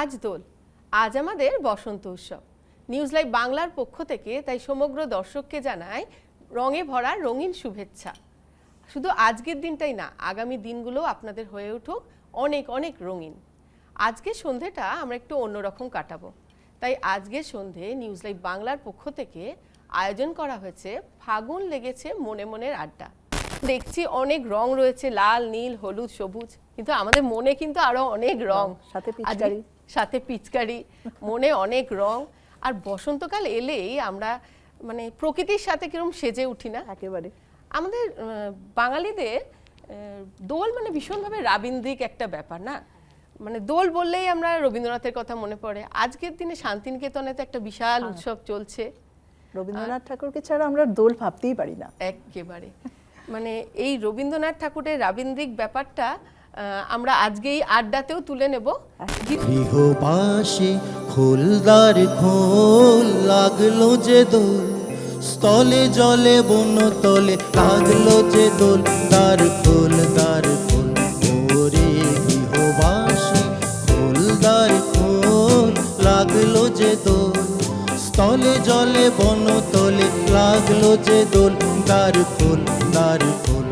আজ দোল, আজ আমাদের বসন্ত উৎসব। নিউজ লাইভ বাংলার পক্ষ থেকে তাই সমগ্র দর্শককে জানাই রঙে ভরা রঙিন শুভেচ্ছা। শুধু আজকের দিনটাই না, আগামী দিনগুলো আপনাদের হয়ে উঠুক অনেক অনেক রঙিন। আজকের সন্ধেটা আমরা একটু অন্যরকম কাটাবো, তাই আজকের সন্ধে নিউজ লাইভ বাংলার পক্ষ থেকে আয়োজন করা হয়েছে ফাগুন লেগেছে মনে মনের আড্ডা। দেখছি অনেক রং রয়েছে, লাল, নীল, হলুদ, সবুজ, কিন্তু আমাদের মনে কিন্তু আরো অনেক রং, সাথে পিচকারি, মনে অনেক রং। আর বসন্তকাল এলেই আমরা মানে প্রকৃতির সাথে কিরকম সেজে উঠি না একেবারে। আমাদের বাঙালিদের দোল মানে ভীষণভাবে রাবীন্দ্রিক একটা ব্যাপার না, মানে দোল বললেই আমরা রবীন্দ্রনাথের কথা মনে পড়ে। আজকের দিনে শান্তিনিকেতনে তো একটা বিশাল উৎসব চলছে, রবীন্দ্রনাথ ঠাকুরকে ছাড়া আমরা দোল ভাবতেই পারি না একেবারে। মানে এই রবীন্দ্রনাথ ঠাকুরের রাবীন্দ্রিক ব্যাপারটা আমরা আজকেই আড্ডাতেও তুলে নেব। গৃহবাসী খোলদার খোল লাগলো যে দোল, স্থলে জলে বনতলে লাগলো যে দোল, দ্বার খোল দ্বার খোল ওরে গৃহবাসী খোলদার খোল লাগলো যে দোল, স্থলে জলে বনতলে লাগলো যে দোল, দ্বার খোল দ্বার খোল